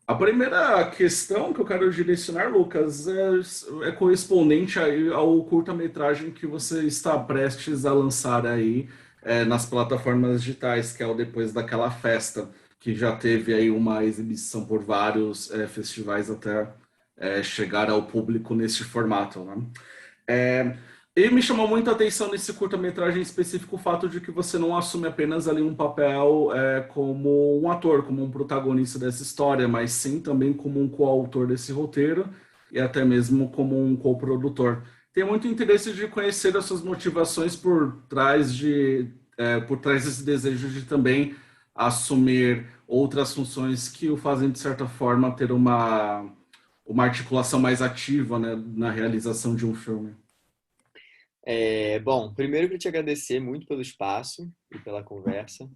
A primeira questão que eu quero direcionar, Lucas, é correspondente aí ao curta-metragem que você está prestes a lançar aí nas plataformas digitais, que é o Depois daquela Festa, que já teve aí uma exibição por vários festivais até chegar ao público neste formato, né? É, e me chamou muito a atenção nesse curta-metragem específico o fato de que você não assume apenas ali um papel como um ator, como um protagonista dessa história, mas sim também como um coautor desse roteiro e até mesmo como um coprodutor. Tenho muito interesse de conhecer as suas motivações por trás desse desejo de também assumir outras funções que o fazem, de certa forma, ter uma articulação mais ativa, né, na realização de um filme. Bom, primeiro eu queria te agradecer muito pelo espaço e pela conversa.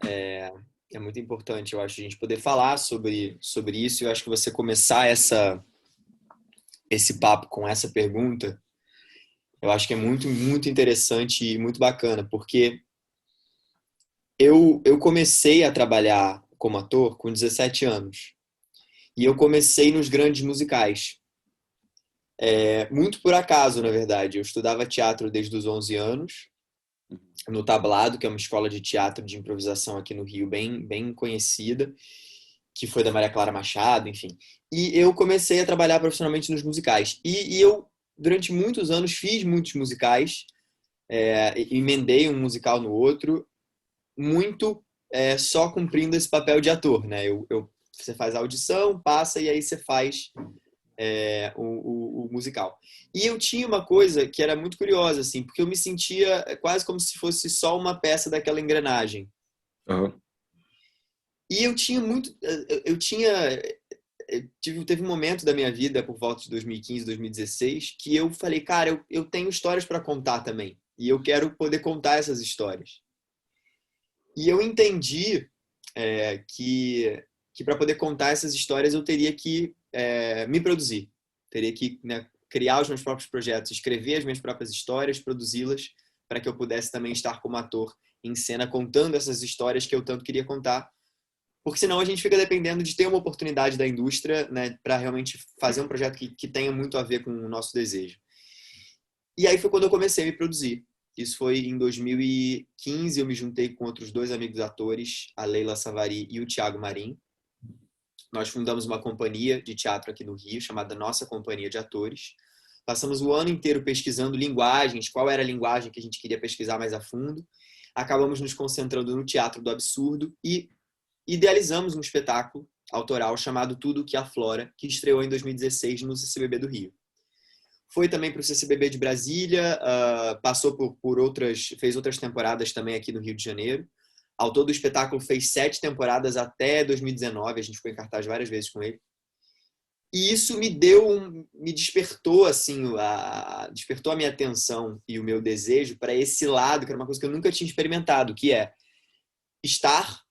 É muito importante, eu acho, a gente poder falar sobre isso. Eu acho que você começar esse papo com essa pergunta, eu acho que é muito, muito interessante e muito bacana, porque eu comecei a trabalhar como ator com 17 anos. E eu comecei nos grandes musicais. Muito por acaso, na verdade. Eu estudava teatro desde os 11 anos, no Tablado, que é uma escola de teatro de improvisação aqui no Rio, bem, bem conhecida, que foi da Maria Clara Machado, enfim. E eu comecei a trabalhar profissionalmente nos musicais. E eu, durante muitos anos, fiz muitos musicais, emendei um musical no outro, muito só cumprindo esse papel de ator, né? Você faz a audição, passa e aí você faz o musical. E eu tinha uma coisa que era muito curiosa, assim, porque eu me sentia quase como se fosse só uma peça daquela engrenagem. Aham. E eu tinha muito, eu tinha, teve um momento da minha vida, por volta de 2015, 2016, que eu falei, cara, eu tenho histórias para contar também. E eu quero poder contar essas histórias. E eu entendi que para poder contar essas histórias eu teria que me produzir, teria que, né, criar os meus próprios projetos, escrever as minhas próprias histórias, produzi-las, para que eu pudesse também estar como ator em cena contando essas histórias que eu tanto queria contar, porque senão a gente fica dependendo de ter uma oportunidade da indústria, né, para realmente fazer um projeto que tenha muito a ver com o nosso desejo. E aí foi quando eu comecei a me produzir. Isso foi em 2015, eu me juntei com outros dois amigos atores, a Leila Savari e o Thiago Marim. Nós fundamos uma companhia de teatro aqui no Rio, chamada Nossa Companhia de Atores. Passamos o ano inteiro pesquisando linguagens, qual era a linguagem que a gente queria pesquisar mais a fundo. Acabamos nos concentrando no teatro do absurdo e idealizamos um espetáculo autoral chamado Tudo que Aflora, que estreou em 2016 no CCBB do Rio. Foi também para o CCBB de Brasília, passou fez outras temporadas também aqui no Rio de Janeiro. Ao todo, o espetáculo fez 7 temporadas até 2019, a gente ficou em cartaz várias vezes com ele. E isso me despertou assim, despertou a minha atenção e o meu desejo para esse lado, que era uma coisa que eu nunca tinha experimentado, que é estar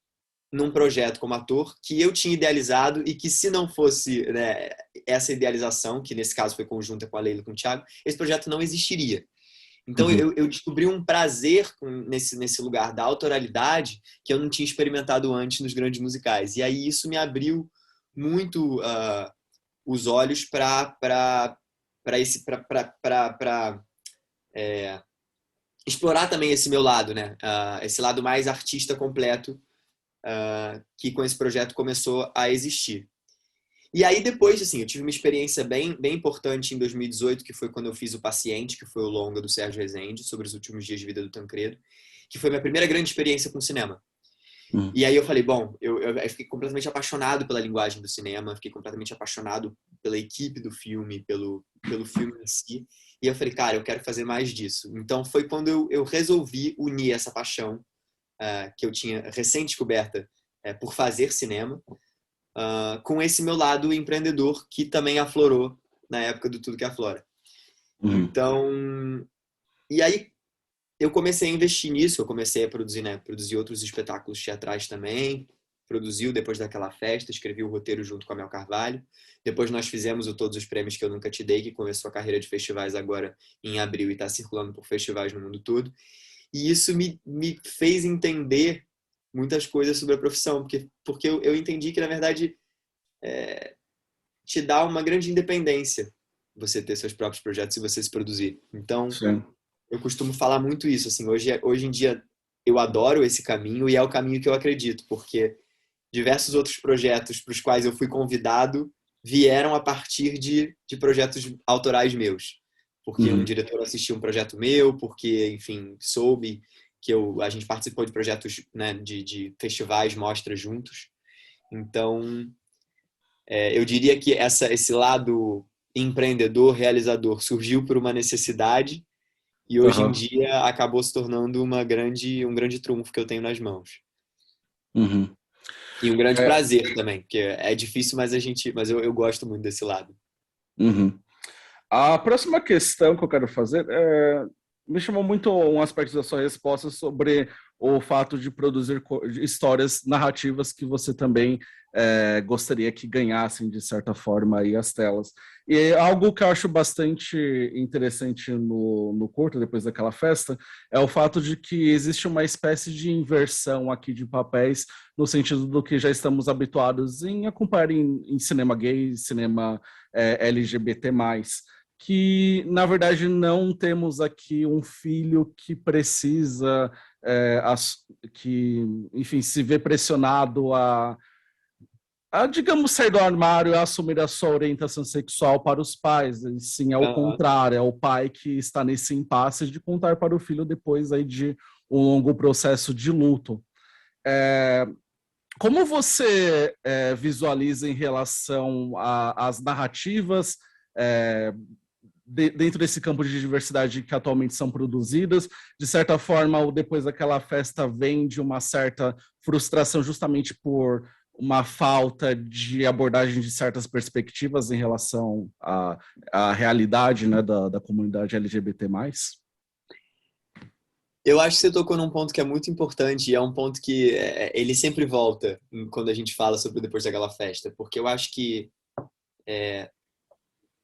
num projeto como ator que eu tinha idealizado e que se não fosse, né, essa idealização, que nesse caso foi conjunta com a Leila e com o Thiago, esse projeto não existiria. Então Uhum. eu descobri um prazer nesse lugar da autoralidade que eu não tinha experimentado antes nos grandes musicais. E aí isso me abriu muito os olhos para esse para explorar também esse meu lado, né? Esse lado mais artista completo que com esse projeto começou a existir. E aí depois, assim, eu tive uma experiência bem, bem importante em 2018, que foi quando eu fiz O Paciente, que foi o longa do Sérgio Rezende, sobre os últimos dias de vida do Tancredo, que foi minha primeira grande experiência com cinema. Uhum. E aí eu falei, bom, eu fiquei completamente apaixonado pela linguagem do cinema, fiquei completamente apaixonado pela equipe do filme, pelo filme em si. E eu falei, cara, eu quero fazer mais disso. Então foi quando eu resolvi unir essa paixão que eu tinha recém-descoberta por fazer cinema, com esse meu lado empreendedor que também aflorou na época do Tudo que Aflora. Uhum. Então, e aí eu comecei a investir nisso, eu comecei a produzir, né, produzir outros espetáculos teatrais também, produziu depois daquela festa, escrevi o roteiro junto com a Mel Carvalho. Depois nós fizemos o Todos os Prêmios que eu nunca te dei, que começou a carreira de festivais agora em abril e está circulando por festivais no mundo todo. E isso me fez entender muitas coisas sobre a profissão, porque eu entendi que, na verdade, te dá uma grande independência você ter seus próprios projetos e você se produzir. Então, Sim. eu costumo falar muito isso, assim, hoje em dia eu adoro esse caminho e é o caminho que eu acredito, porque diversos outros projetos para os quais eu fui convidado vieram a partir de projetos autorais meus. Porque um Uhum. diretor assistiu um projeto meu, porque, enfim, soube que a gente participou de projetos, né, de festivais, mostras juntos. Então, eu diria que esse lado empreendedor, realizador, surgiu por uma necessidade e hoje em Aham. dia acabou se tornando um grande trunfo que eu tenho nas mãos. Uhum. E um grande É, prazer também, porque é difícil, mas eu gosto muito desse lado. uhum. A próxima questão que eu quero fazer me chamou muito um aspecto da sua resposta sobre o fato de produzir histórias narrativas que você também gostaria que ganhassem, de certa forma, aí as telas. E algo que eu acho bastante interessante no curta, depois daquela festa, é o fato de que existe uma espécie de inversão aqui de papéis, no sentido do que já estamos habituados em acompanhar em cinema gay, cinema LGBT+, que na verdade não temos aqui um filho que precisa que, enfim, se vê pressionado digamos, sair do armário e assumir a sua orientação sexual para os pais. E sim, é o Aham. contrário, é o pai que está nesse impasse de contar para o filho depois aí de um longo processo de luto. É, como você visualiza em relação às narrativas é, dentro desse campo de diversidade que atualmente são produzidas? De certa forma, o Depois daquela festa vem de uma certa frustração justamente por uma falta de abordagem de certas perspectivas em relação à realidade, né, da comunidade LGBT+. Eu acho que você tocou num ponto que é muito importante e é um ponto que ele sempre volta quando a gente fala sobre Depois daquela festa, porque eu acho que,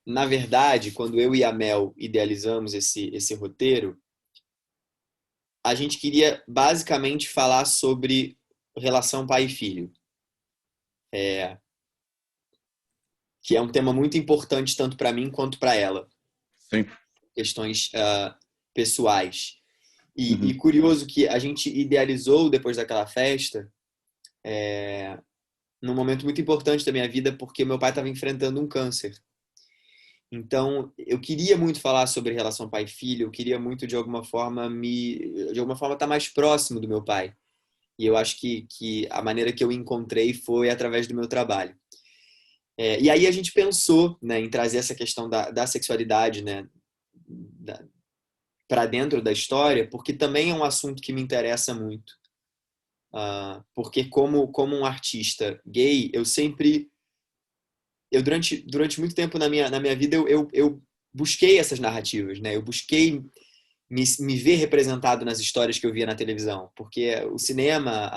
na verdade, quando eu e a Mel idealizamos esse roteiro, a gente queria basicamente falar sobre relação pai e filho, que é um tema muito importante tanto para mim quanto para ela, Sim. questões pessoais. E Uhum. curioso que a gente idealizou Depois daquela festa num momento muito importante da minha vida, porque meu pai estava enfrentando um câncer. Então, eu queria muito falar sobre relação pai e filho, eu queria muito de alguma forma estar mais próximo do meu pai. E eu acho que a maneira que eu encontrei foi através do meu trabalho. E aí a gente pensou, né, em trazer essa questão da sexualidade, né, para dentro da história, porque também é um assunto que me interessa muito. Porque como um artista gay, durante muito tempo na minha vida, eu busquei essas narrativas, né? Eu busquei me ver representado nas histórias que eu via na televisão, porque o cinema,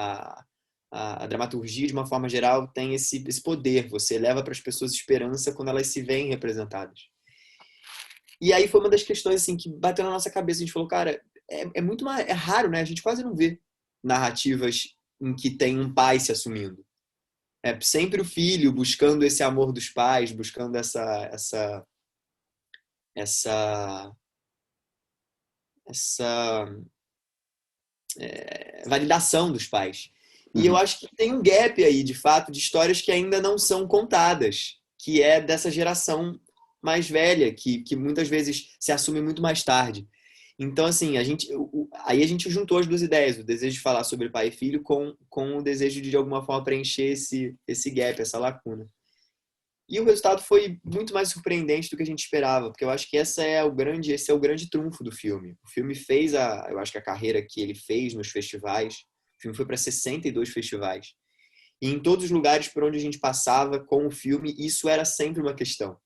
a dramaturgia, de uma forma geral, tem esse poder. Você leva para as pessoas esperança quando elas se veem representadas. E aí foi uma das questões assim que bateu na nossa cabeça. A gente falou, cara, é raro, né? A gente quase não vê narrativas em que tem um pai se assumindo. É sempre o filho buscando esse amor dos pais, buscando essa, essa validação dos pais. E eu Uhum. acho que tem um gap aí, de fato, de histórias que ainda não são contadas, que é dessa geração mais velha, que muitas vezes se assume muito mais tarde. Então, assim, aí a gente juntou as duas ideias, o desejo de falar sobre pai e filho com o desejo de alguma forma, preencher esse gap, essa lacuna. E o resultado foi muito mais surpreendente do que a gente esperava, porque eu acho que esse é o grande trunfo do filme. O filme fez eu acho que a carreira que ele fez nos festivais, o filme foi para 62 festivais. E em todos os lugares por onde a gente passava com o filme, isso era sempre uma questão.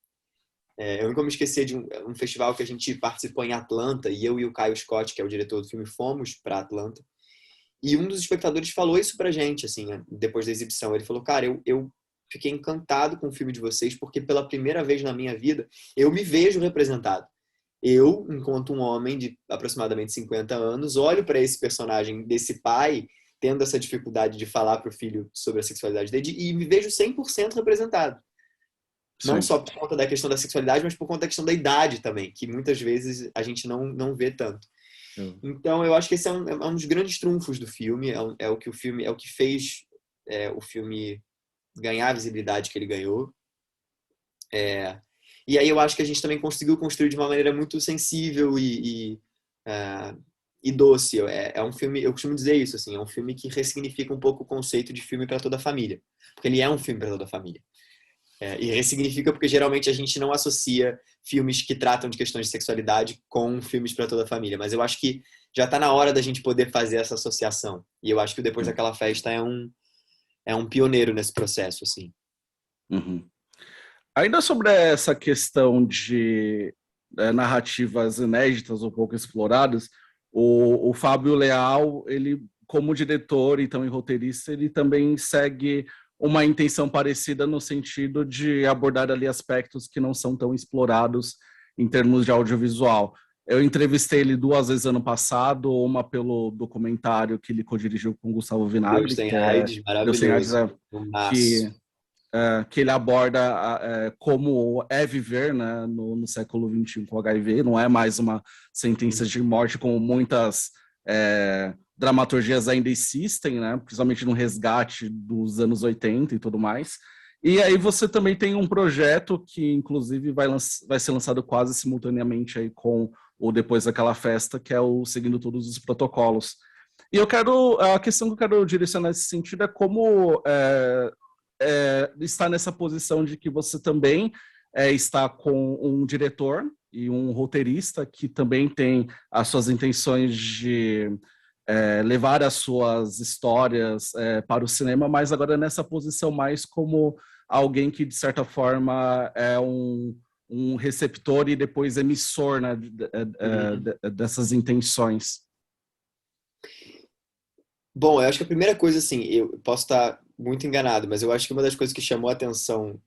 Eu nunca me esqueci de um festival que a gente participou em Atlanta, e eu e o Caio Scott, que é o diretor do filme, fomos para Atlanta. E um dos espectadores falou isso pra gente, assim, depois da exibição. Ele falou, cara, eu fiquei encantado com o filme de vocês, porque pela primeira vez na minha vida, eu me vejo representado. Eu, enquanto um homem de aproximadamente 50 anos, olho para esse personagem desse pai tendo essa dificuldade de falar para o filho sobre a sexualidade dele e me vejo 100% representado. Não Sim. só por conta da questão da sexualidade, mas por conta da questão da idade também, que muitas vezes a gente não vê tanto. Então, eu acho que esse é um dos grandes trunfos do filme, é o que o filme, é o que fez o filme ganhar a visibilidade que ele ganhou. E aí eu acho que a gente também conseguiu construir de uma maneira muito sensível e doce. É um filme, eu costumo dizer isso, assim, é um filme que ressignifica um pouco o conceito de filme para toda a família, porque ele é um filme para toda a família. E ressignifica porque geralmente a gente não associa filmes que tratam de questões de sexualidade com filmes para toda a família. Mas eu acho que já está na hora da gente poder fazer essa associação. E eu acho que o Depois daquela Festa é um pioneiro nesse processo, assim. Uhum. Ainda sobre essa questão de narrativas inéditas ou pouco exploradas, o Fábio Leal, ele, como diretor e também roteirista, ele também segue uma intenção parecida no sentido de abordar ali aspectos que não são tão explorados em termos de audiovisual. Eu entrevistei ele 2 vezes ano passado, uma pelo documentário que ele co-dirigiu com Gustavo Deus Vinagre, Sem que é AIDS, Deus Sem AIDS, maravilhoso. Um maço. que que ele aborda como é viver, né, no século XXI com HIV. Não é mais uma sentença de morte como muitas dramaturgias ainda insistem, né, principalmente no resgate dos anos 80 e tudo mais. E aí você também tem um projeto que, inclusive, vai ser lançado quase simultaneamente aí com o Depois daquela Festa, que é o Seguindo Todos os Protocolos. E a questão que eu quero direcionar nesse sentido é como está nessa posição de que você também está com um diretor e um roteirista que também tem as suas intenções de levar as suas histórias para o cinema, mas agora nessa posição mais como alguém que, de certa forma, é um receptor e depois emissor, né, dessas intenções. Bom, eu acho que a primeira coisa, assim, eu posso estar muito enganado, mas eu acho que uma das coisas que chamou a atenção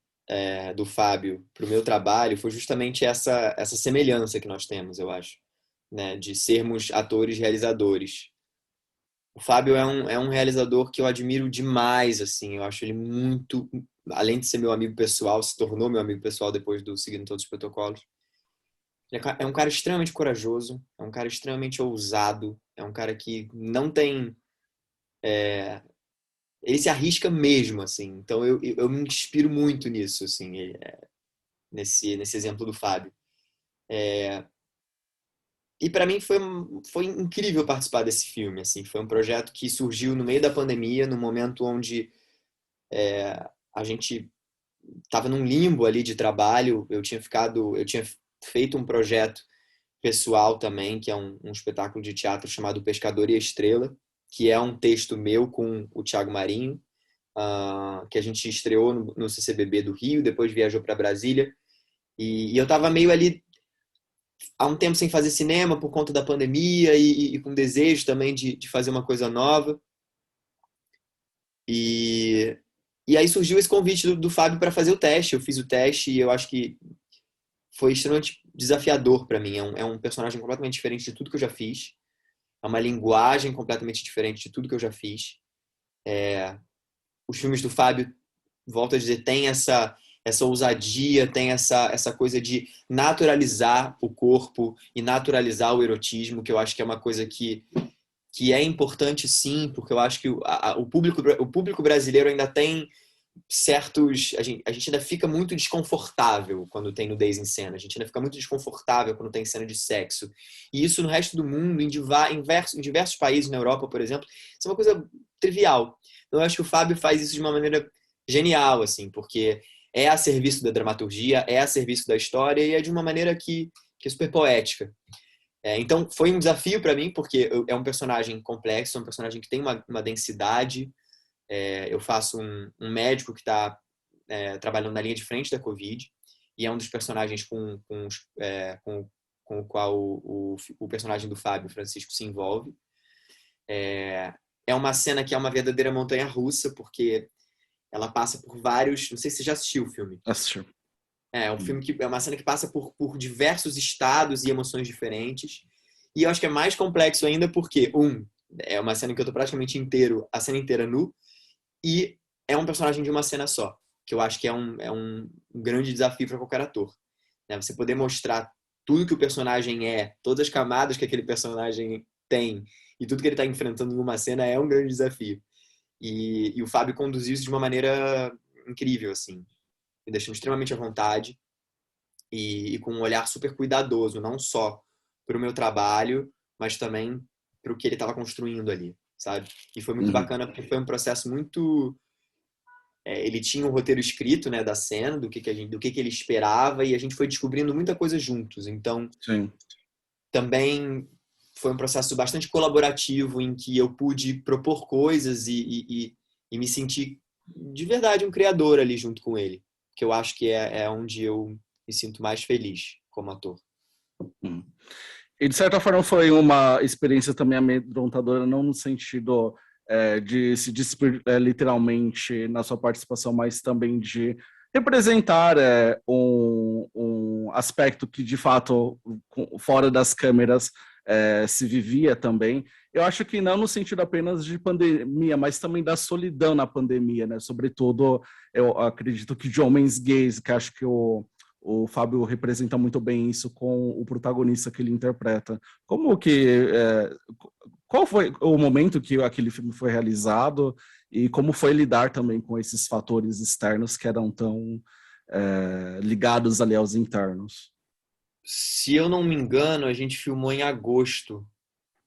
do Fábio para o meu trabalho foi justamente essa semelhança que nós temos, eu acho, né, de sermos atores realizadores. O Fábio é um realizador que eu admiro demais, assim, eu acho ele muito, além de ser meu amigo pessoal, se tornou meu amigo pessoal depois do Seguindo Todos os Protocolos. Ele é um cara extremamente corajoso, é um cara extremamente ousado, é um cara que não tem ele se arrisca mesmo, assim. Então eu me inspiro muito nisso, assim, nesse exemplo do Fábio. E para mim foi incrível participar desse filme, assim. Foi um projeto que surgiu no meio da pandemia, no momento onde a gente estava num limbo ali de trabalho. Eu tinha feito um projeto pessoal também, que é um espetáculo de teatro chamado Pescador e a Estrela, que é um texto meu com o Thiago Marinho, que a gente estreou no CCBB do Rio, depois viajou para Brasília. E eu estava meio ali há um tempo sem fazer cinema por conta da pandemia e com desejo também de fazer uma coisa nova. E, e aí surgiu esse convite do Fábio para fazer o teste. Eu fiz o teste e eu acho que foi extremamente desafiador para mim. É um personagem completamente diferente de tudo que eu já fiz. É uma linguagem completamente diferente de tudo que eu já fiz. Os filmes do Fábio, volto a dizer, tem essa ousadia, tem essa coisa de naturalizar o corpo e naturalizar o erotismo, que eu acho que é uma coisa que é importante sim, porque eu acho que o público brasileiro ainda tem certos... A gente ainda fica muito desconfortável quando tem nudez em cena, a gente ainda fica muito desconfortável quando tem cena de sexo. E isso no resto do mundo, em diversos países na Europa, por exemplo, isso é uma coisa trivial. Então eu acho que o Fábio faz isso de uma maneira genial, assim, porque é a serviço da dramaturgia, é a serviço da história e é de uma maneira que é super poética. Então foi um desafio para mim, porque é um personagem complexo, é um personagem que tem uma densidade. Eu faço um médico que está trabalhando na linha de frente da Covid e é um dos personagens com o qual o personagem do Fábio Francisco se envolve. É uma cena que é uma verdadeira montanha-russa, porque ela passa por vários... Não sei se você já assistiu o filme. Assistiu. É um filme que é uma cena que passa por diversos estados e emoções diferentes. E eu acho que é mais complexo ainda porque, É uma cena em que eu tô praticamente a cena inteira nu, e é um personagem de uma cena só, que eu acho que é um grande desafio para qualquer ator, né? Você poder mostrar tudo que o personagem todas as camadas que aquele personagem tem, e tudo que ele está enfrentando numa cena é um grande desafio. E o Fábio conduziu isso de uma maneira incrível, assim, me deixando extremamente à vontade e com um olhar super cuidadoso, não só para o meu trabalho, mas também para o que ele estava construindo ali, sabe? E foi muito Uhum. bacana porque foi um processo muito. Ele tinha um roteiro escrito, né, da cena, do que ele esperava, e a gente foi descobrindo muita coisa juntos. Então, Sim. também foi um processo bastante colaborativo em que eu pude propor coisas e me sentir de verdade um criador ali junto com ele, que eu acho que é onde eu me sinto mais feliz como ator. Uhum. E de certa forma foi uma experiência também amedrontadora, não no sentido de se despir literalmente na sua participação, mas também de representar um aspecto que de fato fora das câmeras se vivia também. Eu acho que não no sentido apenas de pandemia, mas também da solidão na pandemia, né? Sobretudo, eu acredito que de homens gays, que acho que o Fábio representa muito bem isso com o protagonista que ele interpreta. Como que qual foi o momento que aquele filme foi realizado e como foi lidar também com esses fatores externos que eram tão ligados ali aos internos? Se eu não me engano, a gente filmou em agosto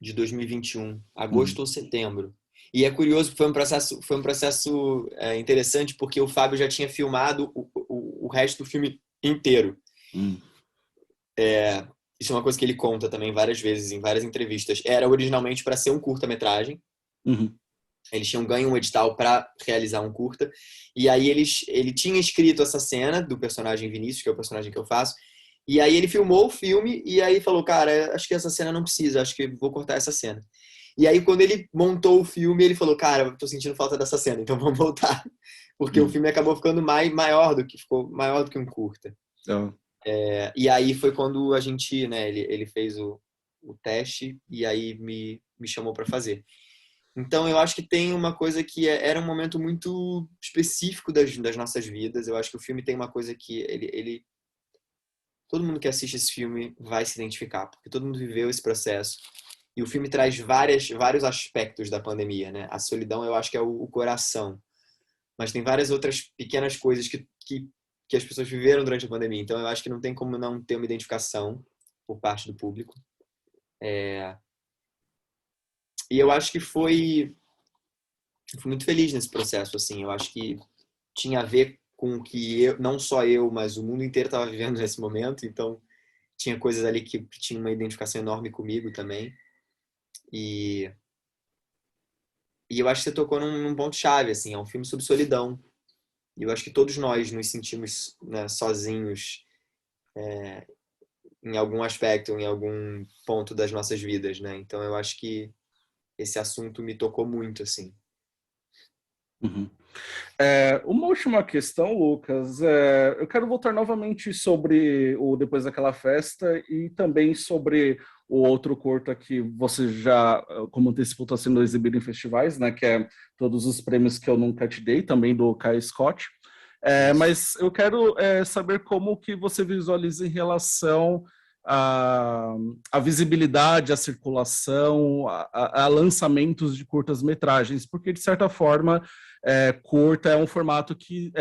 de 2021, Uhum. agosto ou setembro. E é curioso, foi um processo interessante porque o Fábio já tinha filmado o resto do filme inteiro. Uhum. Isso é uma coisa que ele conta também várias vezes em várias entrevistas. Era originalmente para ser um curta-metragem. Uhum. Eles tinham ganho um edital para realizar um curta. E aí ele tinha escrito essa cena do personagem Vinícius, que é o personagem que eu faço. E aí ele filmou o filme e aí falou, cara, acho que essa cena não precisa, acho que vou cortar essa cena. E aí quando ele montou o filme, ele falou, cara, eu tô sentindo falta dessa cena, então vamos voltar. Porque o Uhum. filme acabou ficando ficou maior do que um curta. É. E aí foi quando a gente, né, ele fez o teste e aí me chamou para fazer. Então eu acho que tem uma coisa que era um momento muito específico das nossas vidas. Eu acho que o filme tem uma coisa que todo mundo que assiste esse filme vai se identificar, porque todo mundo viveu esse processo. E o filme traz vários aspectos da pandemia, né? A solidão eu acho que é o coração, mas tem várias outras pequenas coisas que as pessoas viveram durante a pandemia. Então eu acho que não tem como não ter uma identificação por parte do público. E eu acho que fui muito feliz nesse processo, assim. Eu acho que tinha a ver com o que não só eu, mas o mundo inteiro estava vivendo nesse momento. Então tinha coisas ali que tinham uma identificação enorme comigo também. E, e eu acho que você tocou num ponto chave, assim. É um filme sobre solidão. E eu acho que todos nós nos sentimos, né, sozinhos em algum aspecto, em algum ponto das nossas vidas, né? Então eu acho que esse assunto me tocou muito, assim. Uhum. Uma última questão, Lucas. Eu quero voltar novamente sobre o Depois daquela Festa e também sobre o outro curta que você já, como antecipou, está sendo exibido em festivais, né? Que é Todos os Prêmios que Eu Nunca Te Dei, também do Kai Scott. Isso. Mas eu quero saber como que você visualiza em relação à, à visibilidade, à circulação, a lançamentos de curtas-metragens, porque, de certa forma, curta é um formato que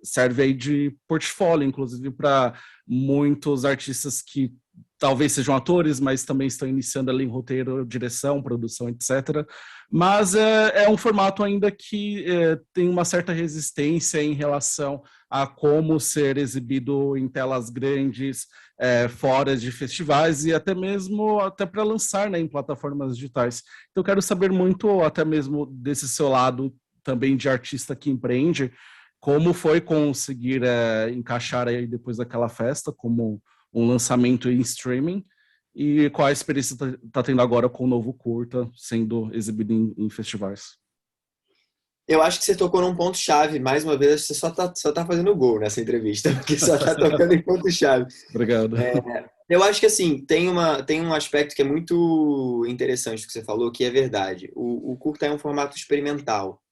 serve aí de portfólio, inclusive, para muitos artistas que talvez sejam atores, mas também estão iniciando ali em roteiro, direção, produção, etc. Mas é um formato ainda que tem uma certa resistência em relação a como ser exibido em telas grandes, fora de festivais e até mesmo até para lançar, né, em plataformas digitais. Então, eu quero saber muito, até mesmo desse seu lado também de artista que empreende, como foi conseguir encaixar aí depois daquela festa como um lançamento em streaming e qual a experiência está tendo agora com o novo curta sendo exibido em festivais. Eu acho que você tocou num ponto-chave. Mais uma vez, você só tá fazendo gol nessa entrevista, porque só tá tocando em ponto-chave. Obrigado. Eu acho que assim, tem um aspecto que é muito interessante que você falou, que é verdade. O curta é um formato experimental.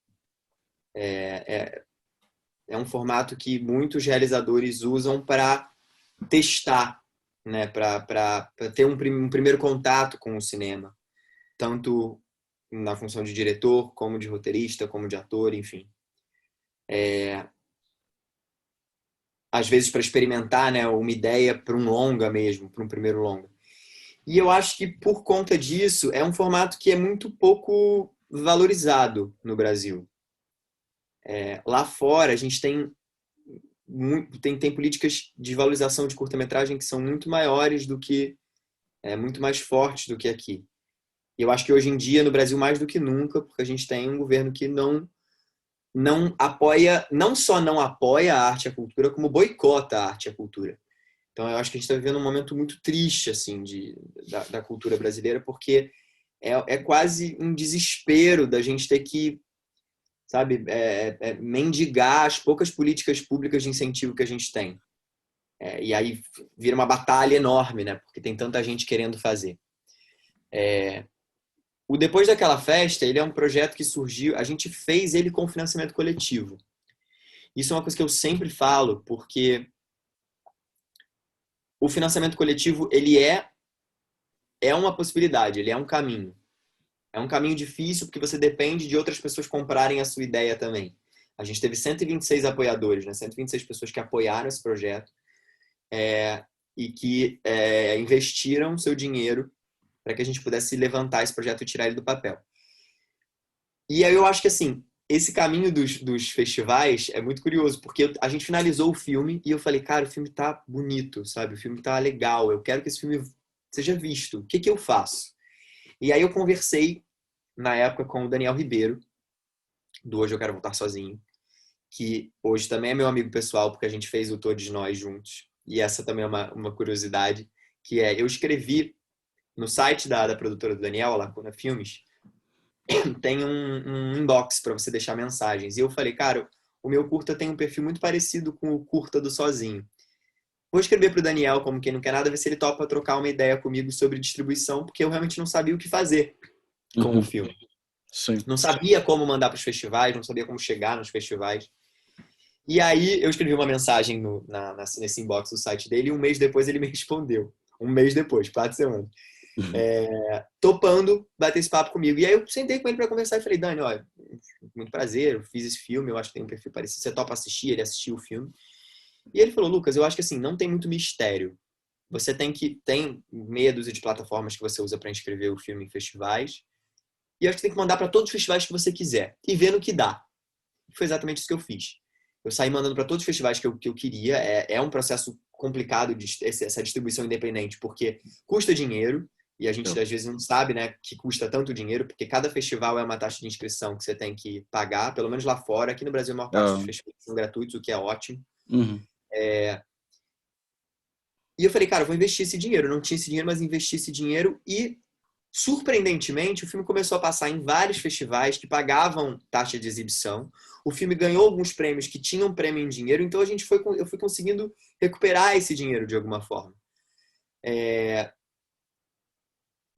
É um formato que muitos realizadores usam para testar, né? Para ter um primeiro contato com o cinema, tanto na função de diretor, como de roteirista, como de ator, enfim. Às vezes para experimentar, né, uma ideia para um longa mesmo, para um primeiro longa. E eu acho que por conta disso é um formato que é muito pouco valorizado no Brasil. Lá fora a gente tem políticas de valorização de curta-metragem que são muito maiores do que muito mais fortes do que aqui. E eu acho que hoje em dia no Brasil mais do que nunca, porque a gente tem um governo que não apoia, não só não apoia a arte e a cultura, como boicota a arte e a cultura. Então eu acho que a gente está vivendo um momento muito triste assim da cultura brasileira, porque é quase um desespero da gente ter que, sabe, mendigar as poucas políticas públicas de incentivo que a gente tem. E aí vira uma batalha enorme, né? Porque tem tanta gente querendo fazer. O Depois daquela festa, ele é um projeto que surgiu, a gente fez ele com financiamento coletivo. Isso é uma coisa que eu sempre falo, porque o financiamento coletivo, ele é uma possibilidade, ele é um caminho. É um caminho difícil porque você depende de outras pessoas comprarem a sua ideia também. A gente teve 126 apoiadores, né? 126 pessoas que apoiaram esse projeto e que investiram seu dinheiro para que a gente pudesse levantar esse projeto e tirar ele do papel. E aí eu acho que, assim, esse caminho dos festivais é muito curioso, porque a gente finalizou o filme e eu falei, cara, o filme tá bonito, sabe? O filme tá legal, eu quero que esse filme seja visto. O que que eu faço? E aí eu conversei, na época, com o Daniel Ribeiro, do Hoje Eu Quero Voltar Sozinho, que hoje também é meu amigo pessoal, porque a gente fez o Todos Nós juntos. E essa também é uma curiosidade, que eu escrevi no site da produtora do Daniel, lá Lacuna Filmes, tem um inbox para você deixar mensagens. E eu falei, cara, o meu curta tem um perfil muito parecido com o curta do Sozinho. Vou escrever para o Daniel, como quem não quer nada, ver se ele topa trocar uma ideia comigo sobre distribuição, porque eu realmente não sabia o que fazer com o Uhum, filme. sim. Não sabia como mandar para os festivais, não sabia como chegar nos festivais. E aí eu escrevi uma mensagem nesse inbox do site dele e um mês depois ele me respondeu. Um mês depois, 4 semanas. Uhum. Topando bater esse papo comigo. E aí eu sentei com ele para conversar e falei, Dani, olha, muito prazer, eu fiz esse filme, eu acho que tem um perfil parecido, você topa assistir? Ele assistiu o filme. E ele falou, Lucas, eu acho que assim, não tem muito mistério. Você tem meia dúzia de plataformas que você usa para inscrever o filme em festivais. E eu acho que tem que mandar para todos os festivais que você quiser e ver no que dá. Foi exatamente isso que eu fiz. Eu saí mandando para todos os festivais que eu queria. É um processo complicado essa distribuição independente, porque custa dinheiro, e a gente às vezes não sabe, né, que custa tanto dinheiro, porque cada festival é uma taxa de inscrição que você tem que pagar, pelo menos lá fora. Aqui no Brasil, a maior parte dos Ah, festivais são gratuitos, o que é ótimo. uhum. E eu falei, cara, eu vou investir esse dinheiro. Eu não tinha esse dinheiro, mas investi esse dinheiro e surpreendentemente, o filme começou a passar em vários festivais que pagavam taxa de exibição. O filme ganhou alguns prêmios que tinham prêmio em dinheiro, então eu fui conseguindo recuperar esse dinheiro de alguma forma.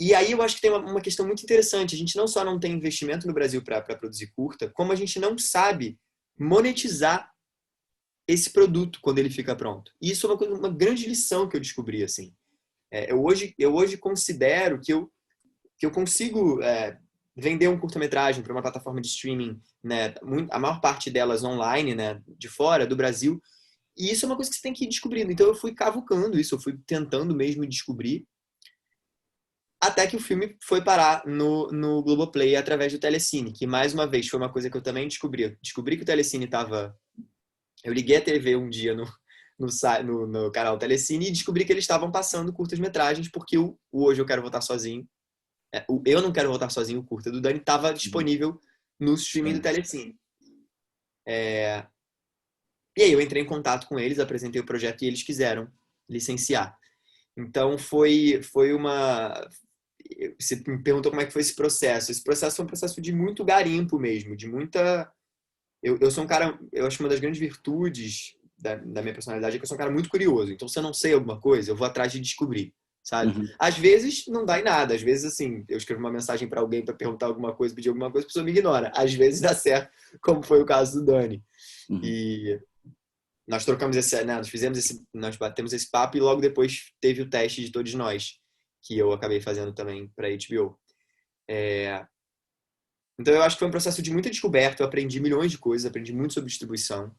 E aí eu acho que tem uma questão muito interessante. A gente não só não tem investimento no Brasil para produzir curta, como a gente não sabe monetizar esse produto quando ele fica pronto. E isso é uma grande lição que eu descobri assim. Eu hoje considero que eu consigo vender um curta-metragem para uma plataforma de streaming, né, a maior parte delas online, né, de fora do Brasil, e isso é uma coisa que você tem que ir descobrindo. Então eu fui cavucando isso, eu fui tentando mesmo descobrir, até que o filme foi parar no Globoplay através do Telecine, que mais uma vez foi uma coisa que eu também descobri. Eu descobri que o Telecine estava... Eu liguei a TV um dia no canal Telecine e descobri que eles estavam passando curtas-metragens, porque o Hoje Eu Quero Voltar Sozinho, o Eu Não Quero Voltar Sozinho, o curta do Dani, estava Uhum. disponível no streaming do Sim. Telecine. E aí eu entrei em contato com eles, apresentei o projeto e eles quiseram licenciar. Então foi uma... Você me perguntou como é que foi esse processo. Esse processo foi um processo de muito garimpo mesmo, de muita... Eu sou um cara... Eu acho que uma das grandes virtudes da minha personalidade é que eu sou um cara muito curioso. Então, se eu não sei alguma coisa, eu vou atrás de descobrir, sabe? Uhum. Às vezes, não dá em nada. Às vezes, assim, eu escrevo uma mensagem para alguém para perguntar alguma coisa, pedir alguma coisa, a pessoa me ignora. Às vezes dá certo, como foi o caso do Dani. Uhum. E nós trocamos né, nós batemos esse papo e logo depois teve o teste de Todos Nós, que eu acabei fazendo também para HBO. Então, eu acho que foi um processo de muita descoberta. Eu aprendi milhões de coisas, aprendi muito sobre distribuição.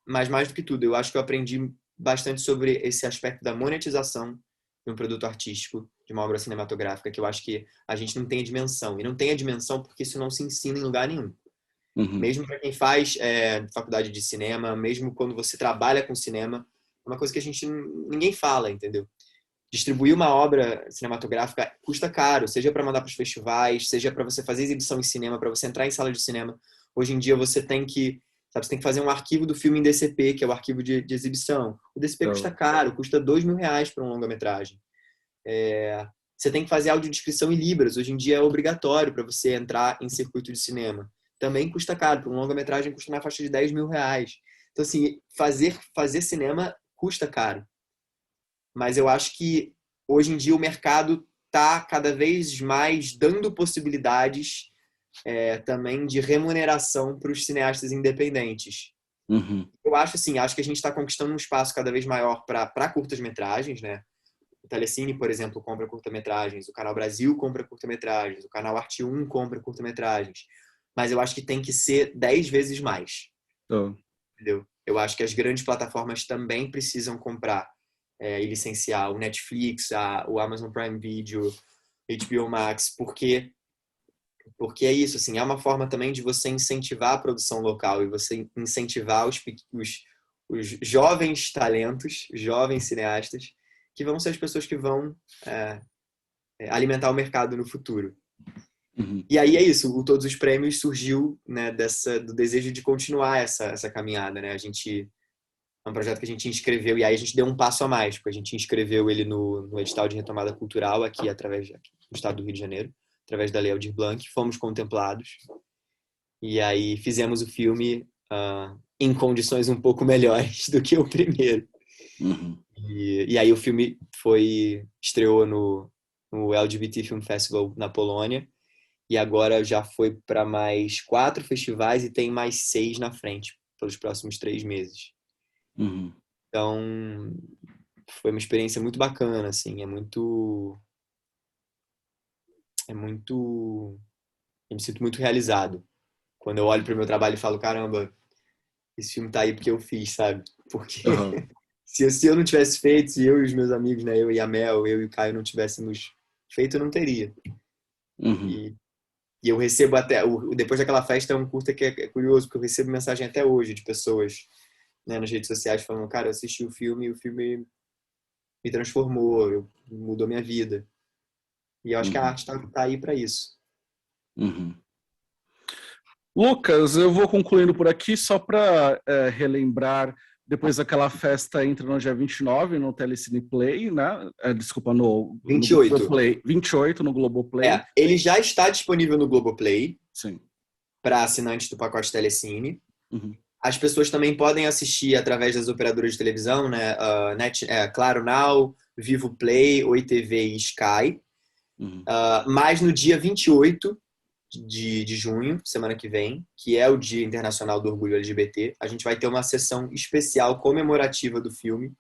Mas mais do que tudo, eu acho que eu aprendi bastante sobre esse aspecto da monetização de um produto artístico, de uma obra cinematográfica, que eu acho que a gente não tem a dimensão. E não tem a dimensão porque isso não se ensina em lugar nenhum. Uhum. Mesmo para quem faz faculdade de cinema, mesmo quando você trabalha com cinema, é uma coisa que ninguém fala, entendeu? Distribuir uma obra cinematográfica custa caro, seja para mandar para os festivais, seja para você fazer exibição em cinema, para você entrar em sala de cinema. Hoje em dia você tem que fazer um arquivo do filme em DCP, que é o arquivo de exibição. O DCP custa Então, caro, custa R$ 2.000 para um longa-metragem. Você tem que fazer audiodescrição em Libras. Hoje em dia é obrigatório para você entrar em circuito de cinema. Também custa caro, para um longa-metragem custa na faixa de R$ 10.000. Então, assim, fazer cinema custa caro. Mas eu acho que hoje em dia o mercado está cada vez mais dando possibilidades também de remuneração para os cineastas independentes. uhum. Eu acho assim, acho que a gente está conquistando um espaço cada vez maior para curtas-metragens, né? O Telecine, por exemplo, compra curta-metragens, o Canal Brasil compra curta-metragens, o Canal Arte 1 compra curta-metragens. Mas eu acho que tem que ser 10 vezes mais, Então, entendeu? Eu acho que as grandes plataformas também precisam comprar e licenciar o Netflix, o Amazon Prime Video, HBO Max, porque é isso, assim, é uma forma também de você incentivar a produção local e você incentivar os jovens talentos, jovens cineastas, que vão ser as pessoas que vão alimentar o mercado no futuro. uhum. E aí é isso, o Todos os Prêmios surgiu, né, do desejo de continuar essa caminhada, né? É um projeto que a gente inscreveu e aí a gente deu um passo a mais, porque a gente inscreveu ele no edital de retomada cultural aqui do estado do Rio de Janeiro, através da Lei Aldir Blanc, fomos contemplados e aí fizemos o filme em condições um pouco melhores do que o primeiro. Uhum. E aí o filme estreou no LGBT Film Festival na Polônia e agora já foi para mais 4 festivais e tem mais 6 na frente pelos próximos 3 meses. Uhum. Então, foi uma experiência muito bacana, assim, eu me sinto muito realizado. Quando eu olho para o meu trabalho e falo, caramba, esse filme tá aí porque eu fiz, sabe? Porque Uhum. se eu não tivesse feito, se eu e os meus amigos, né, eu e a Mel, eu e o Caio não tivéssemos feito, eu não teria. Uhum. E, e eu recebo depois daquela festa, é um curta que é curioso, porque eu recebo mensagem até hoje de pessoas, né, nas redes sociais falando, cara, eu assisti o filme e o filme me transformou, mudou minha vida. E eu acho que a Uhum. arte tá aí para isso. Uhum. Lucas, eu vou concluindo por aqui só para relembrar, depois daquela festa entra no dia 29 no Telecine Play, né? Desculpa, no 28. Globoplay, 28 no Globoplay. Ele já está disponível no Globoplay Sim. para assinantes do pacote Telecine. Uhum. As pessoas também podem assistir através das operadoras de televisão, né? Claro Now, Vivo Play, Oi TV e Sky. Uhum. Mas no dia 28 de junho, semana que vem, que é o Dia Internacional do Orgulho LGBT, a gente vai ter uma sessão especial comemorativa do filme,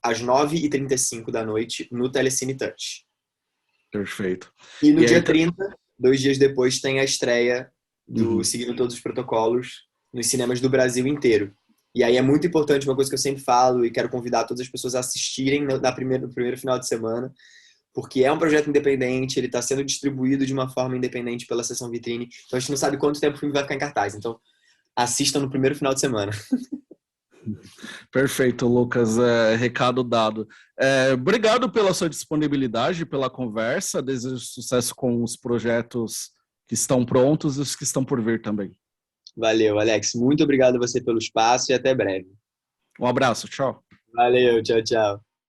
às 9h35 da noite, no Telecine Touch. Perfeito. E no E aí, dia 30, 2 dias depois, tem a estreia do uhum. Seguindo Todos os Protocolos nos cinemas do Brasil inteiro. E aí é muito importante, uma coisa que eu sempre falo e quero convidar todas as pessoas a assistirem no primeiro final de semana, porque é um projeto independente, ele está sendo distribuído de uma forma independente pela Sessão Vitrine, então a gente não sabe quanto tempo o filme vai ficar em cartaz. Então, assistam no primeiro final de semana. Perfeito, Lucas. Recado dado. Obrigado pela sua disponibilidade, pela conversa. Desejo sucesso com os projetos que estão prontos e os que estão por vir também. Valeu, Alex. Muito obrigado a você pelo espaço e até breve. Um abraço, tchau. Valeu, tchau, tchau.